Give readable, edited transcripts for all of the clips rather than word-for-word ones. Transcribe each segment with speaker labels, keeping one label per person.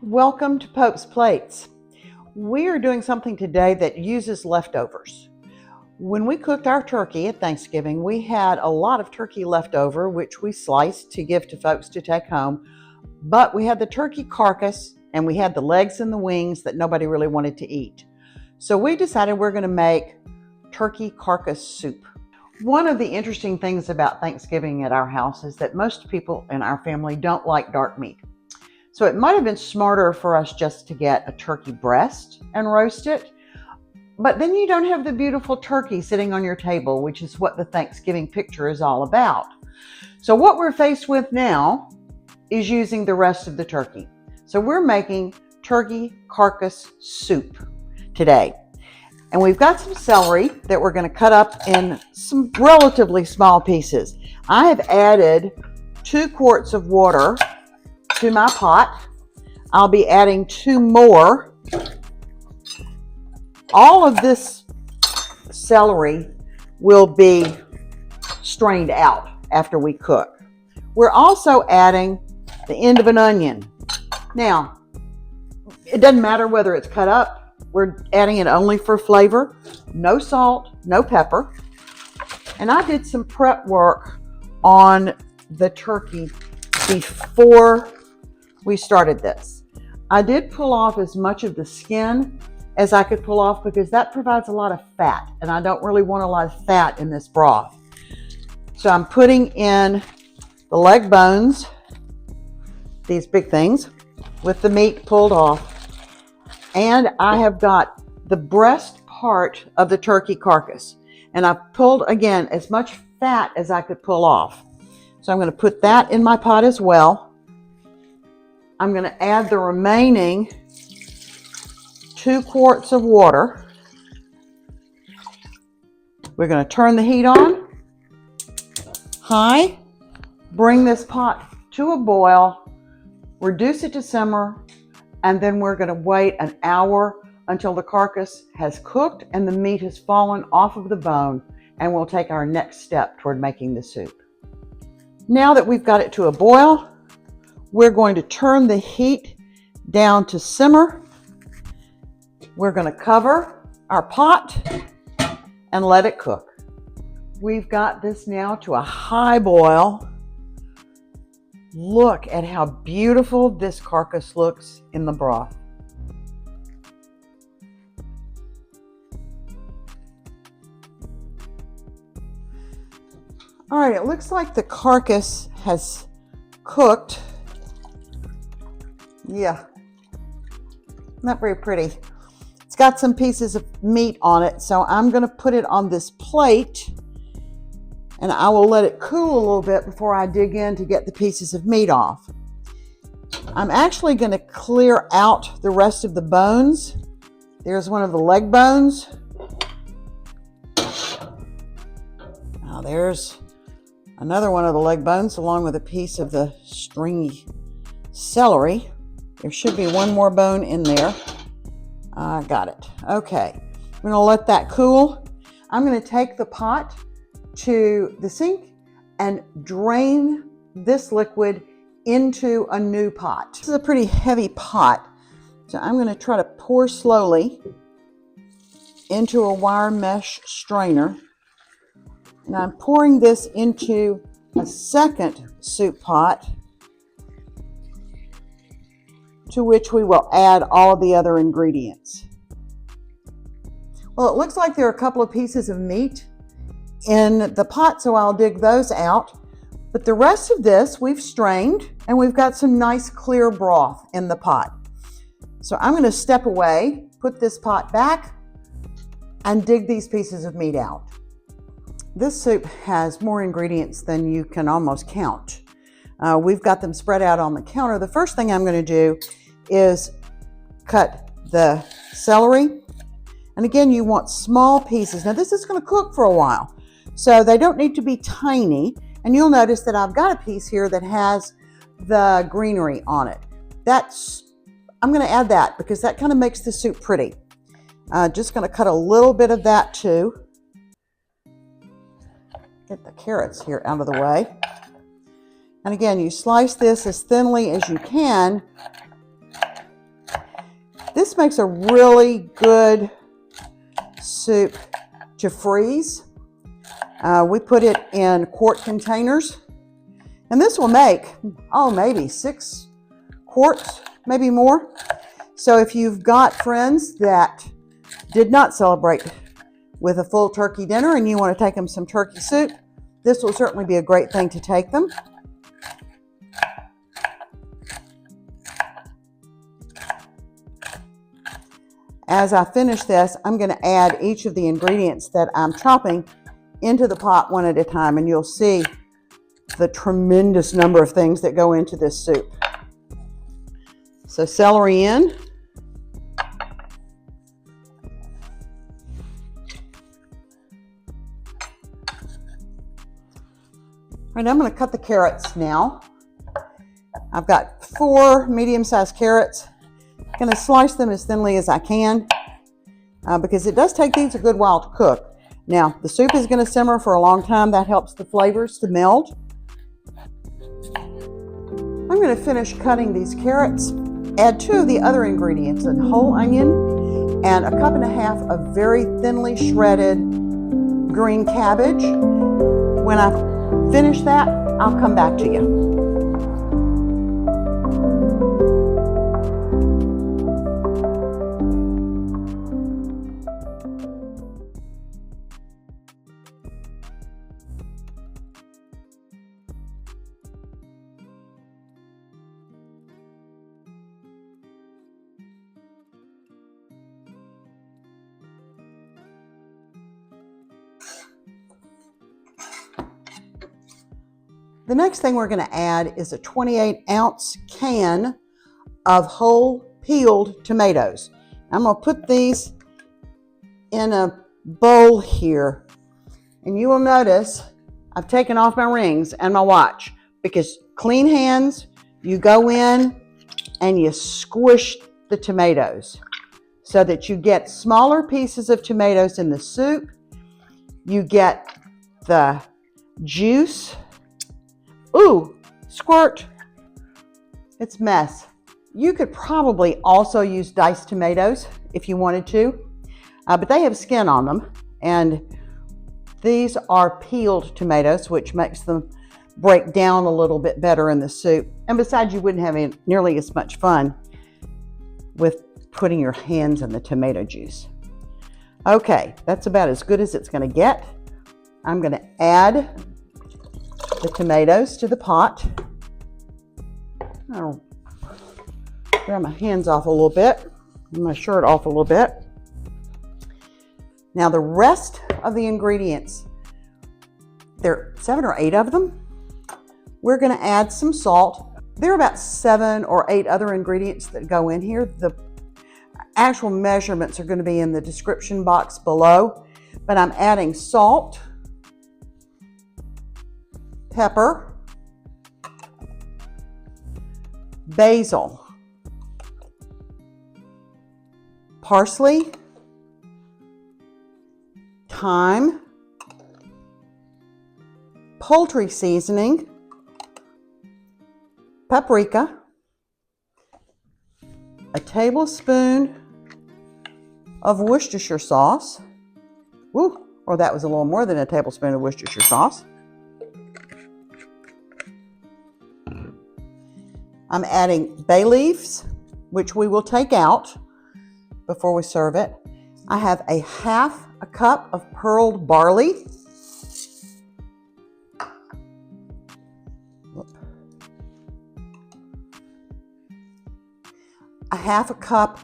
Speaker 1: Welcome to Pope's Plates. We are doing something today that uses leftovers. When we cooked our turkey at Thanksgiving, we had a lot of turkey left over, which we sliced to give to folks to take home. But we had the turkey carcass and we had the legs and the wings that nobody really wanted to eat. So we decided we're going to make turkey carcass soup. One of the interesting things about Thanksgiving at our house is that most people in our family don't like dark meat. So it might have been smarter for us just to get a turkey breast and roast it. But then you don't have the beautiful turkey sitting on your table, which is what the Thanksgiving picture is all about. So what we're faced with now is using the rest of the turkey. So we're making turkey carcass soup today. And we've got some celery that we're going to cut up in some relatively small pieces. I have added 2 quarts of water to my pot. I'll be adding 2 more. All of this celery will be strained out after we cook. We're also adding the end of an onion. Now, it doesn't matter whether it's cut up. We're adding it only for flavor. No salt, no pepper. And I did some prep work on the turkey before we started this. I did pull off as much of the skin as I could pull off because that provides a lot of fat, and I don't really want a lot of fat in this broth. So I'm putting in the leg bones, these big things, with the meat pulled off. And I have got the breast part of the turkey carcass. And I've pulled, again, as much fat as I could pull off. So I'm going to put that in my pot as well. I'm going to add the remaining 2 quarts of water. We're going to turn the heat on high, bring this pot to a boil, reduce it to simmer, and then we're going to wait an hour until the carcass has cooked and the meat has fallen off of the bone, and we'll take our next step toward making the soup. Now that we've got it to a boil, we're going to turn the heat down to simmer. We're going to cover our pot and let it cook. We've got this now to a high boil. Look at how beautiful this carcass looks in the broth. All right, it looks like the carcass has cooked. Yeah, not very pretty. It's got some pieces of meat on it, so I'm going to put it on this plate and I will let it cool a little bit before I dig in to get the pieces of meat off. I'm actually going to clear out the rest of the bones. There's one of the leg bones. Now there's another one of the leg bones along with a piece of the stringy celery. There should be one more bone in there. I got it. Okay, I'm going to let that cool. I'm going to take the pot to the sink and drain this liquid into a new pot. This is a pretty heavy pot, so I'm going to try to pour slowly into a wire mesh strainer. And I'm pouring this into a second soup pot, to which we will add all of the other ingredients. Well, it looks like there are a couple of pieces of meat in the pot, so I'll dig those out. But the rest of this we've strained, and we've got some nice clear broth in the pot. So I'm going to step away, put this pot back, and dig these pieces of meat out. This soup has more ingredients than you can almost count. We've got them spread out on the counter. The first thing I'm going to do is cut the celery. And again, you want small pieces. Now this is going to cook for a while, so they don't need to be tiny. And you'll notice that I've got a piece here that has the greenery on it. I'm going to add that because that kind of makes the soup pretty. Just going to cut a little bit of that too. Get the carrots here out of the way. And again, you slice this as thinly as you can this makes a really good soup to freeze. We put it in quart containers, and this will make, maybe 6 quarts, maybe more. So if you've got friends that did not celebrate with a full turkey dinner and you want to take them some turkey soup, this will certainly be a great thing to take them. As I finish this, I'm going to add each of the ingredients that I'm chopping into the pot one at a time, and you'll see the tremendous number of things that go into this soup. So celery in. And I'm going to cut the carrots now. I've got 4 medium-sized carrots. I'm going to slice them as thinly as I can because it does take these a good while to cook. Now, the soup is going to simmer for a long time. That helps the flavors to meld. I'm going to finish cutting these carrots. Add 2 of the other ingredients, a whole onion and a 1.5 cups of very thinly shredded green cabbage. When I finish that, I'll come back to you. The next thing we're going to add is a 28-ounce can of whole peeled tomatoes. I'm going to put these in a bowl here, and you will notice I've taken off my rings and my watch because clean hands, you go in and you squish the tomatoes so that you get smaller pieces of tomatoes in the soup. You get the juice. Ooh, squirt. It's a mess. You could probably also use diced tomatoes if you wanted to, but they have skin on them, and these are peeled tomatoes, which makes them break down a little bit better in the soup. And besides, you wouldn't have nearly as much fun with putting your hands in the tomato juice. Okay, that's about as good as it's going to get. I'm going to add the tomatoes to the pot. I'll dry my hands off a little bit, and my shirt off a little bit. Now the rest of the ingredients, there are 7 or 8 of them. We're going to add some salt. There are about 7 or 8 other ingredients that go in here. The actual measurements are going to be in the description box below, but I'm adding salt, pepper, basil, parsley, thyme, poultry seasoning, paprika, a tablespoon of Worcestershire sauce. Woo, or that was a little more than a tablespoon of Worcestershire sauce. I'm adding bay leaves, which we will take out before we serve it. I have a 1/2 cup of pearled barley. A 1/2 cup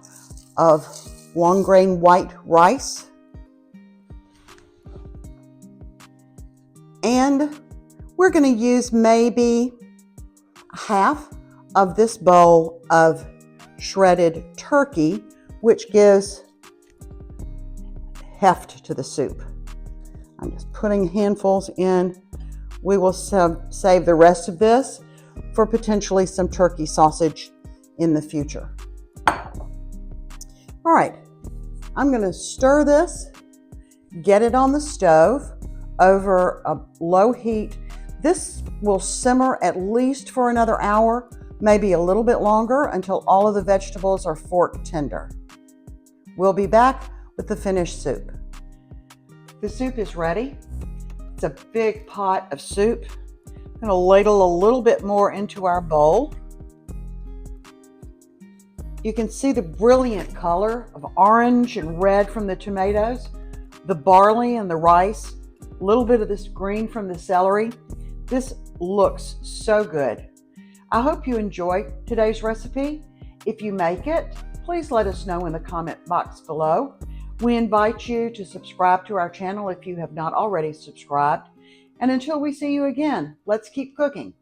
Speaker 1: of long grain white rice. And we're going to use maybe 1/2 of this bowl of shredded turkey, which gives heft to the soup. I'm just putting handfuls in. We will save the rest of this for potentially some turkey sausage in the future. All right, I'm going to stir this, get it on the stove over a low heat. This will simmer at least for another hour, maybe a little bit longer, until all of the vegetables are fork tender. We'll be back with the finished soup. The soup is ready. It's a big pot of soup. I'm going to ladle a little bit more into our bowl. You can see the brilliant color of orange and red from the tomatoes, the barley and the rice, a little bit of this green from the celery. This looks so good. I hope you enjoyed today's recipe. If you make it, please let us know in the comment box below. We invite you to subscribe to our channel if you have not already subscribed. And until we see you again, let's keep cooking.